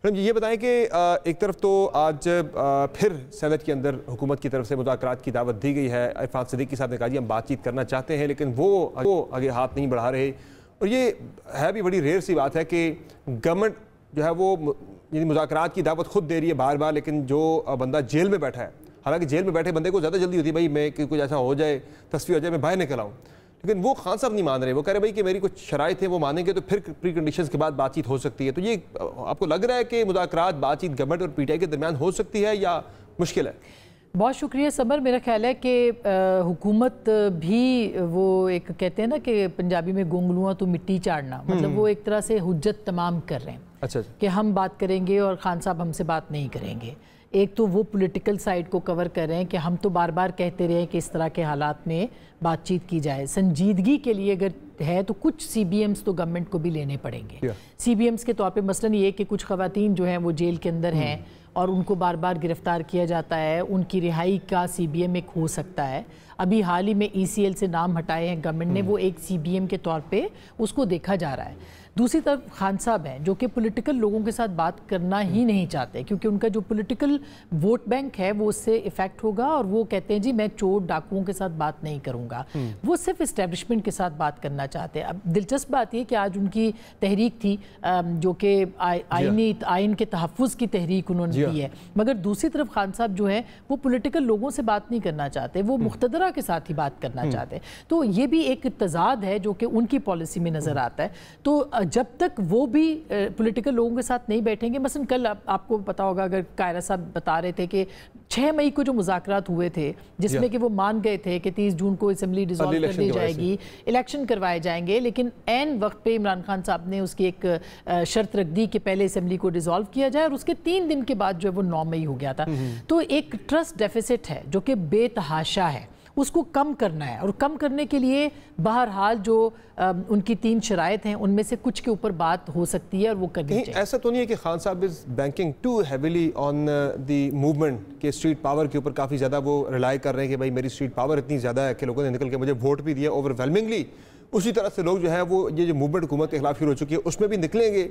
Madam یہ بتائیں کہ ایک طرف تو آج پھر سینٹ کے اندر حکومت کی طرف سے مذاکرات کی دعوت دی گئی ہے. عرفان صدیقی صاحب نے کہا جی ہم بات چیت کرنا چاہتے ہیں لیکن وہ آگے ہاتھ نہیں بڑھا رہے. اور یہ ہے بھی بڑی ریئر سی بات ہے کہ گورنمنٹ جو ہے وہ یعنی مذاکرات کی دعوت خود دے رہی ہے بار بار, لیکن جو بندہ جیل میں بیٹھا ہے, حالانکہ جیل میں بیٹھے بندے کو زیادہ جلدی ہوتی ہے بھائی میں کچھ ایسا ہو جائے, تصفیہ ہو جائے, میں باہر نکل آؤں, لیکن وہ خان صاحب نہیں مان رہے. وہ کہہ رہے بھائی کہ میری کچھ شرائط ہیں وہ مانیں گے تو پھر پری کنڈیشنز کے بعد بات چیت ہو سکتی ہے. تو یہ آپ کو لگ رہا ہے کہ مذاکرات بات چیت گورنمنٹ اور پی ٹی آئی کے درمیان ہو سکتی ہے یا مشکل ہے؟ بہت شکریہ صبر. میرا خیال ہے کہ حکومت بھی وہ ایک کہتے ہیں نا کہ پنجابی میں گونگلواں تو مٹی چاڑنا, مطلب وہ ایک طرح سے حجت تمام کر رہے ہیں کہ ہم بات کریں گے اور خان صاحب ہم سے بات نہیں کریں گے. ایک تو وہ پولیٹیکل سائیڈ کو کور کر رہے ہیں کہ ہم تو بار بار کہتے رہے کہ اس طرح کے حالات میں بات چیت کی جائے. سنجیدگی کے لیے اگر ہے تو کچھ سی بی ایمز تو گورنمنٹ کو بھی لینے پڑیں گے. سی بی ایمز کے طور پہ مثلاً یہ کہ کچھ خواتین جو ہیں وہ جیل کے اندر ہیں اور ان کو بار بار گرفتار کیا جاتا ہے, ان کی رہائی کا سی بی ایم ایک ہو سکتا ہے. ابھی حال ہی میں ای سی ایل سے نام ہٹائے ہیں گورنمنٹ نے, وہ ایک سی بی ایم کے طور پہ اس کو دیکھا جا رہا ہے. دوسری طرف خان صاحب ہیں جو کہ پولیٹیکل لوگوں کے ساتھ بات کرنا ہی نہیں چاہتے کیونکہ ان کا جو پولیٹیکل ووٹ بینک ہے وہ اس سے افیکٹ ہوگا, اور وہ کہتے ہیں جی میں چور ڈاکوؤں کے ساتھ بات نہیں کروں گا. وہ صرف اسٹیبلشمنٹ کے ساتھ بات کرنا چاہتے ہیں. اب دلچسپ بات یہ کہ آج ان کی تحریک تھی جو کہ آئین کے تحفظ کی تحریک انہوں نے دی ہے, مگر دوسری طرف خان صاحب جو ہیں وہ پولیٹیکل لوگوں سے بات نہیں کرنا چاہتے, وہ مقتدرہ کے ساتھ ہی بات کرنا چاہتے ہیں. تو یہ بھی ایک تضاد ہے جو کہ ان کی پالیسی میں نظر آتا ہے. تو جب تک وہ بھی پولیٹیکل لوگوں کے ساتھ نہیں بیٹھیں گے, مثلا کل آپ کو پتا ہوگا اگر قائرہ صاحب بتا رہے تھے کہ 6 مئی کو جو مذاکرات ہوئے تھے جس میں کہ وہ مان گئے تھے کہ 30 جون کو اسمبلی ڈیزالو کر دی جائے گی, الیکشن کروائے جائیں گے, لیکن عین وقت پہ عمران خان صاحب نے اس کی ایک شرط رکھ دی کہ پہلے اسمبلی کو ڈیزالو کیا جائے, اور اس کے 3 دن کے بعد جو ہے وہ 9 مئی ہو گیا تھا. تو ایک ٹرسٹ ڈیفیسٹ ہے جو کہ بے تحاشا ہے, اس کو کم کرنا ہے, اور کم کرنے کے لیے بہرحال جو ان کی 3 شرائط ہیں ان میں سے کچھ کے اوپر بات ہو سکتی ہے اور وہ کرنی چاہیے. ایسا تو نہیں ہے کہ خان صاحب is banking too heavily on the movement کہ اسٹریٹ پاور کے اوپر کافی زیادہ وہ ریلائی کر رہے ہیں کہ بھائی میری اسٹریٹ پاور اتنی زیادہ ہے کہ لوگوں نے نکل کے مجھے ووٹ بھی دیا اوور ویلمنگلی, اسی طرح سے لوگ جو ہے وہ یہ جو موومنٹ حکومت کے خلاف شروع ہو چکی ہے اس میں بھی نکلیں گے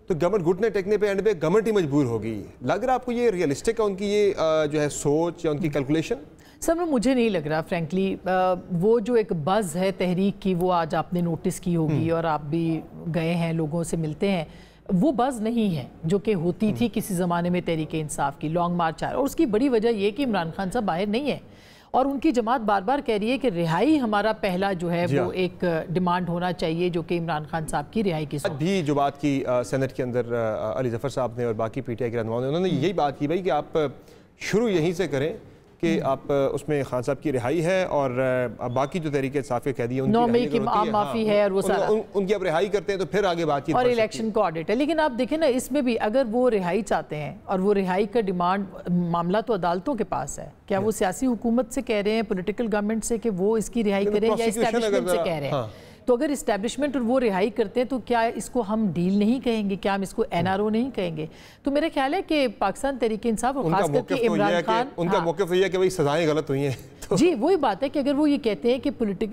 تو گورنمنٹ گھٹنے ٹیکنے پہ اینڈ پہ گورنمنٹ ہی مجبور ہوگی. لگ رہا آپ کو یہ ریئلسٹک ہے ان کی یہ جو ہے سوچ یا ان کی کیلکولیشن؟ سب مجھے نہیں لگ رہا فرینکلی. وہ جو ایک بز ہے تحریک کی وہ آج آپ نے نوٹس کی ہوگی اور آپ بھی گئے ہیں لوگوں سے ملتے ہیں, وہ بز نہیں ہے جو کہ ہوتی تھی کسی زمانے میں تحریک انصاف کی لانگ مارچ. اور اس کی بڑی وجہ یہ کہ عمران خان صاحب باہر نہیں ہے اور ان کی جماعت بار بار کہہ رہی ہے کہ رہائی ہمارا پہلا جو ہے وہ ایک ڈیمانڈ ہونا چاہیے جو کہ عمران خان صاحب کی رہائی کی سو. بھی جو بات کی سینٹ کے اندر علی ظفر صاحب نے اور باقی پی ٹی آئی کے رہنماؤں نے, انہوں نے یہی بات کی بھائی کہ آپ شروع یہیں سے کریں کہ آپ اس میں خان صاحب کی رہائی ہے اور باقی جو تحریک انصاف کے قیدی ہیں ان کی 9 مئی کی عام معافی ہے اور وہ سارا ان کی اب رہائی کرتے ہیں تو پھر آگے بات چیت اور الیکشن کو آڈٹ ہے. لیکن آپ دیکھیں نا اس میں بھی اگر وہ رہائی چاہتے ہیں اور وہ رہائی کا ڈیمانڈ معاملہ تو عدالتوں کے پاس ہے, کیا وہ سیاسی حکومت سے کہہ رہے ہیں پولیٹیکل گورنمنٹ سے کہ وہ اس کی رہائی کریں یا اسٹیبلشمنٹ سے کہہ رہے ہیں؟ تو اگر اسٹیبلشمنٹ اور وہ رہائی کرتے ہیں تو کیا اس کو ہم ڈیل نہیں کہیں گے, کیا ہم اس کو این آر او نہیں کہیں گے؟ تو میرا خیال ہے کہ پاکستان تحریک انصاف اور خاص کر کے عمران خان, ان کا موقف یہ ہے کہ بھئی سزائیں غلط ہوئی ہیں. جی وہی بات ہے کہ اگر وہ یہ کہتے ہیں کہ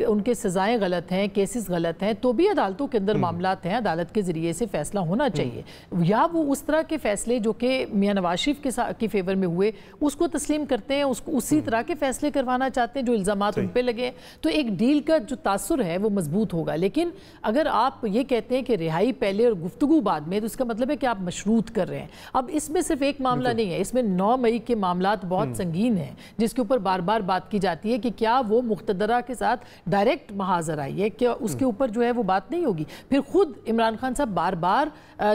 ان کے سزائیں غلط ہیں, کیسز غلط ہیں, تو بھی عدالتوں کے اندر معاملات ہیں, عدالت کے ذریعے سے فیصلہ ہونا چاہیے. یا وہ اس طرح کے فیصلے جو کہ میاں نواز شریف کے فیور میں ہوئے اس کو تسلیم کرتے ہیں, اسی طرح کے فیصلے کروانا چاہتے ہیں جو الزامات ان پہ لگے, تو ایک ڈیل کا جو تاثر ہے وہ مضبوط ہوگا. لیکن اگر آپ یہ کہتے ہیں کہ رہائی پہلے اور گفتگو بعد میں, تو اس کا مطلب ہے کہ آپ مشروط کر رہے ہیں. اب اس میں صرف ایک معاملہ نہیں ہے, اس میں 9 مئی کے معاملات بہت سنگین ہیں جس کے اوپر بار بار بات کی جاتی ہے کہ کیا وہ مقتدرہ کے ساتھ ڈائریکٹ محاذر آئی ہے, کہ اس کے اوپر جو ہے وہ بات نہیں ہوگی. پھر خود عمران خان صاحب بار بار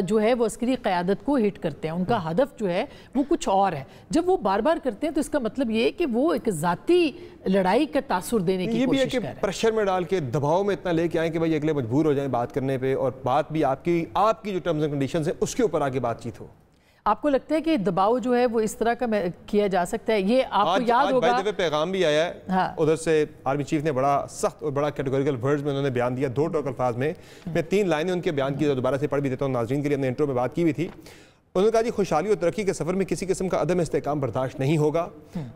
جو ہے وہ عسکری قیادت کو ہٹ کرتے ہیں, ان کا ہدف جو ہے وہ کچھ اور ہے. جب وہ بار بار کرتے ہیں تو اس کا مطلب یہ ہے کہ وہ ایک ذاتی لڑائی کا تاثر دینے کی کوشش کر رہے ہیں. یہ بھی ہے کہ پریشر میں ڈال کے دباؤ میں اتنا لے کے آئیں کہ بھائی اگلے مجبور ہو جائیں بات کرنے پہ, اور بات بھی آپ کی جو ٹرمز اینڈ کنڈیشنز ہیں اس کے اوپر آگے بات چیت ہو. آپ کو لگتا ہے کہ دباؤ جو ہے وہ اس طرح کا کیا جا سکتا ہے؟ یہ آپ کو یاد ہوگا آج پیغام بھی آیا ہے ادھر سے, آرمی چیف نے بڑا سخت اور بڑا کیٹیگوریکل ورڈز میں انہوں نے بیان دیا, 2 ٹوک الفاظ میں. میں 3 لائنیں ان کے بیان کی دوبارہ سے پڑھ بھی دیتا ہوں ناظرین کے لیے. ہم نے انٹرو میں بات کی بھی تھی. انہوں نے کہا جی خوشحالی اور ترقی کے سفر میں کسی قسم کا عدم استحکام برداشت نہیں ہوگا.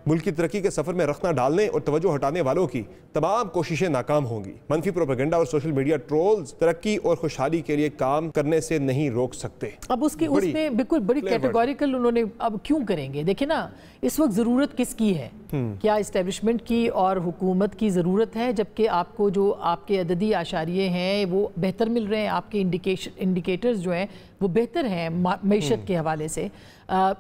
ملک کی ترقی کے سفر میں رخنہ ڈالنے اور توجہ ہٹانے والوں کی تمام کوششیں ناکام ہوں گی. منفی پروپیگنڈا اور سوشل میڈیا ٹرولز ترقی اور خوشحالی کے لیے کام کرنے سے نہیں روک سکتے. اب اس میں بالکل بڑی کیٹیگوریکل انہوں نے اب کیوں کریں گے؟ دیکھیں نا اس وقت ضرورت کس کی ہے؟ کیا اسٹیبلشمنٹ کی اور حکومت کی ضرورت ہے، جبکہ آپ کو جو آپ کے عددی اشاریے ہیں وہ بہتر مل رہے ہیں، آپ کے انڈیکیٹرز جو ہیں وہ بہتر ہیں معیشت کے حوالے سے،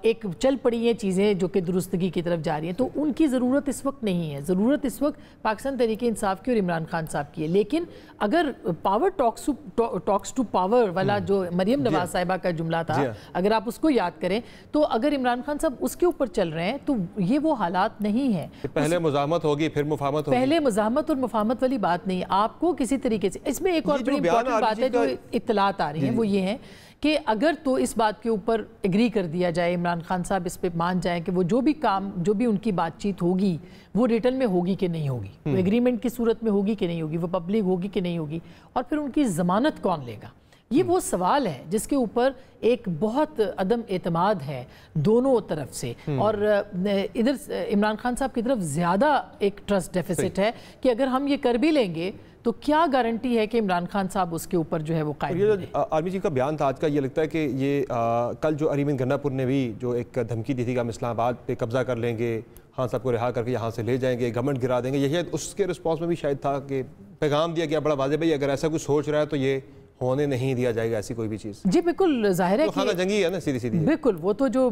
ایک چل پڑی ہیں چیزیں جو کہ درستگی کی طرف جا رہی ہیں، تو ان کی ضرورت اس وقت نہیں ہے. ضرورت اس وقت پاکستان تحریک انصاف کی اور عمران خان صاحب کی ہے. لیکن اگر پاور ٹاکس ٹو پاور والا جو مریم نواز صاحبہ کا جملہ تھا، اگر آپ اس کو یاد کریں تو اگر عمران خان صاحب اس کے اوپر چل رہے ہیں تو یہ وہ حالات نہیں ہیں. پہلے مزاحمت ہوگی پھر مفاہمت ہوگی. پہلے مزاحمت اور مفاہمت والی بات نہیں ہے. آپ کو کسی طریقے سے اس میں ایک اور بڑی امپورٹنٹ بات ہے جو اطلاعات آ رہی ہیں، وہ یہ ہے کہ اگر تو اس بات کے اوپر ایگری کر دیا جائے، عمران خان صاحب اس پہ مان جائیں کہ وہ جو بھی ان کی بات چیت ہوگی وہ ریٹن میں ہوگی کہ نہیں ہوگی، وہ ایگریمنٹ کی صورت میں ہوگی کہ نہیں ہوگی، وہ پبلک ہوگی کہ نہیں ہوگی، اور پھر ان کی ضمانت کون لے گا؟ یہ وہ سوال ہے جس کے اوپر ایک بہت عدم اعتماد ہے دونوں طرف سے، اور ادھر عمران خان صاحب کی طرف زیادہ ایک ٹرسٹ ڈیفیسٹ ہے کہ اگر ہم یہ کر بھی لیں گے تو کیا گارنٹی ہے کہ عمران خان صاحب اس کے اوپر جو ہے وہ قائم رہیں. آرمی چیف کا بیان تھا آج کا، یہ لگتا ہے کہ یہ کل جو اریمن گنہ پور نے بھی جو ایک دھمکی دی تھی کہ ہم اسلام آباد پہ قبضہ کر لیں گے، خان صاحب کو رہا کر کے یہاں سے لے جائیں گے، گورنمنٹ گرا دیں گے، یہ اس کے رسپانس میں بھی شاید تھا کہ پیغام دیا گیا بڑا واضح، بھائی اگر ایسا کچھ سوچ رہا ہے تو یہ ہونے نہیں دیا جائے گا ایسی کوئی بھی چیز. جی بالکل ظاہر ہے کہ خانہ جنگی ہے نا سیدھی. بالکل وہ تو جو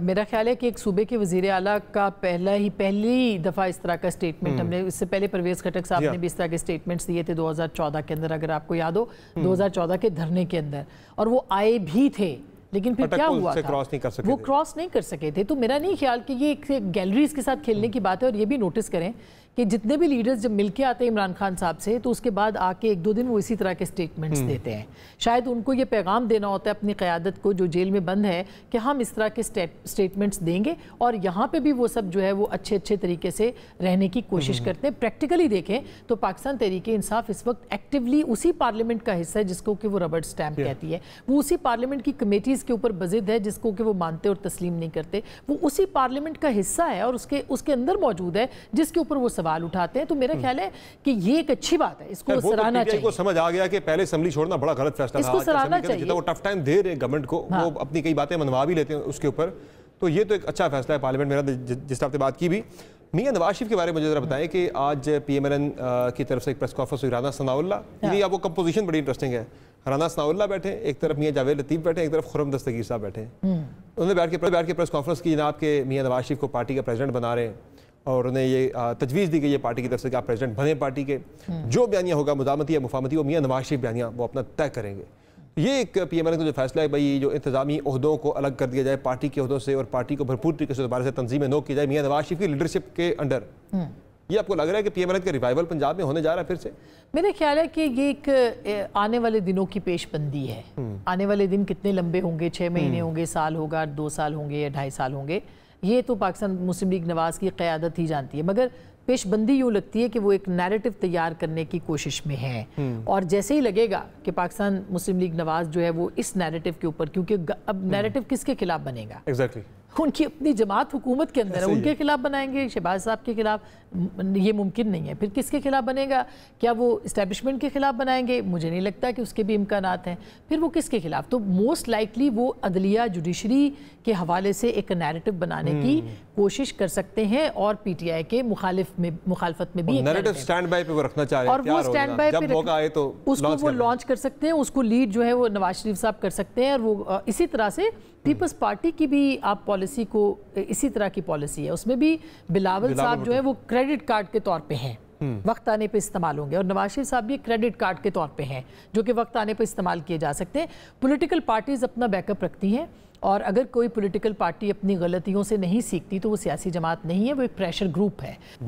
میرا خیال ہے کہ ایک صوبے کے وزیر اعلیٰ کا پہلی دفعہ اس طرح کا سٹیٹمنٹ ہم نے، اس سے پہلے پرویز خٹک صاحب نے بھی اس طرح کے سٹیٹمنٹس دیے تھے 2014 کے اندر، اگر آپ کو یاد ہو 2014 کے دھرنے کے اندر، اور وہ آئے بھی تھے لیکن پھر کیا ہوا تھا، وہ کراس نہیں کر سکے تھے. تو میرا نہیں خیال کہ یہ ایک گیلریز کے ساتھ کھیلنے کی بات ہے. اور یہ بھی نوٹس کریں کہ جتنے بھی لیڈرز جب مل کے آتے ہیں عمران خان صاحب سے تو اس کے بعد آ کے ایک دو دن وہ اسی طرح کے سٹیٹمنٹس دیتے ہیں. شاید ان کو یہ پیغام دینا ہوتا ہے اپنی قیادت کو جو جیل میں بند ہے کہ ہم اس طرح کے سٹیٹمنٹس دیں گے اور یہاں پہ بھی وہ سب جو ہے وہ اچھے طریقے سے رہنے کی کوشش کرتے ہیں. پریکٹیکلی دیکھیں تو پاکستان تحریک انصاف اس وقت ایکٹیولی اسی پارلیمنٹ کا حصہ ہے جس کو کہ وہ ربڑ سٹیمپ کہتی ہے، وہ اسی پارلیمنٹ کی کمیٹیز کے اوپر بضد ہے جس کو کہ وہ مانتے اور تسلیم نہیں کرتے، وہ اسی پارلیمنٹ کا حصہ ہے اور اس کے اندر موجود ہے جس کے اوپر وہ سوال اٹھاتے ہیں. تو میرا خیال ہے کہ یہ ایک اچھی بات ہے، اس کو سراہنا چاہیے. کو سمجھ آ گیا کہ پہلے اسمبلی چھوڑنا بڑا غلط فیصلہ تھا، اس کو سراہنا چاہیے. وہ ٹف ٹائم دے رہے گورنمنٹ کو، وہ اپنی کئی باتیں منوا بھی لیتے ہیں اس کے اوپر، تو یہ تو ایک اچھا فیصلہ ہے پارلیمنٹ. میرا جس آپ نے بات کی بھی میاں نواز شریف کے بارے میں مجھے ذرا بتائیں کہ آج پی ایم ایل این کی طرف سے ایک پریس کانفرنس ہوئی. رانا ثناء اللہ، یعنی آپ کو کمپوزیشن بڑی انٹرسٹنگ ہے. رانا ثناء اللہ بیٹھے، ایک طرف میاں جاوید لطیف بیٹھے، ایک طرف خرم دستگیر صاحب بیٹھے. انہوں نے بیٹھ کے پریس کانفرنس کی جناب کہ میاں نواز شریف کو پارٹی کا پریزیڈنٹ بنا رہے ہیں، اور انہیں یہ تجویز دی گئی ہے پارٹی کی طرف سے کہ آپ پریزیڈنٹ بنیں پارٹی کے، جو بیانیہ ہوگا مزاحمتی یا مفاہمتی وہ میاں نواز شریف بیانیہ وہ اپنا طے کریں گے. یہ ایک پی ایم ایل کا جو فیصلہ ہے بھائی جو انتظامی عہدوں کو الگ کر دیا جائے پارٹی کے عہدوں سے اور پارٹی کو بھرپور طریقے سے دوبارہ سے تنظیم نو کی جائے میاں نواز شریف کی لیڈرشپ کے انڈر، یہ آپ کو لگ رہا ہے کہ پی ایم ایل کا ریوائول پنجاب میں ہونے جا رہا ہے پھر سے؟ میرا خیال ہے کہ یہ ایک آنے والے دنوں کی پیش بندی ہے. آنے والے دن کتنے لمبے ہوں گے، 6 مہینے ہوں گے، سال ہوگا، 2 سال ہوں گے یا 2.5 سال ہوں گے، یہ تو پاکستان مسلم لیگ نواز کی قیادت ہی جانتی ہے. مگر پیش بندی یوں لگتی ہے کہ وہ ایک نیریٹو تیار کرنے کی کوشش میں ہے، اور جیسے ہی لگے گا کہ پاکستان مسلم لیگ نواز جو ہے وہ اس نیریٹو کے اوپر، کیونکہ اب نیریٹو کس کے خلاف بنے گا؟ ان کی اپنی جماعت حکومت کے اندر ہے، ان کے خلاف بنائیں گے، شہباز صاحب کے خلاف یہ ممکن نہیں ہے. پھر کس کے خلاف بنے گا؟ کیا وہ اسٹیبلشمنٹ کے خلاف بنائیں گے؟ مجھے نہیں لگتا کہ اس کے بھی امکانات ہیں. پھر وہ کس کے خلاف؟ تو موسٹ لائکلی وہ عدلیہ جوڈیشری کے حوالے سے ایک نیریٹو بنانے کی کوشش کر سکتے ہیں اور پی ٹی آئی کے مخالفت میں بھی نیریٹو سٹینڈ بائی پہ وہ رکھنا چاہ رہے ہیں، اور وہ سٹینڈ بائی پہ اس کو وہ لانچ کر سکتے ہیں، اس کو لیڈ جو ہے وہ نواز شریف صاحب کر سکتے ہیں. اور وہ اسی طرح سے پیپلز پارٹی کی بھی آپ پالیسی کو اسی طرح کی پالیسی ہے، اس میں بھی بلاول صاحب جو ہے وہ کریڈٹ کارڈ کے طور پہ ہیں، وقت آنے پہ استعمال ہوں گے، اور نواز شریف صاحب بھی کریڈٹ کارڈ کے طور پہ ہیں جو کہ وقت آنے پہ استعمال کیے جا سکتے ہیں. پولیٹیکل پارٹیز اپنا بیک اپ رکھتی ہیں، اور اگر کوئی پولیٹیکل پارٹی اپنی غلطیوں سے نہیں سیکھتی تو وہ سیاسی جماعت نہیں ہے، وہ ایک پریشر گروپ ہے.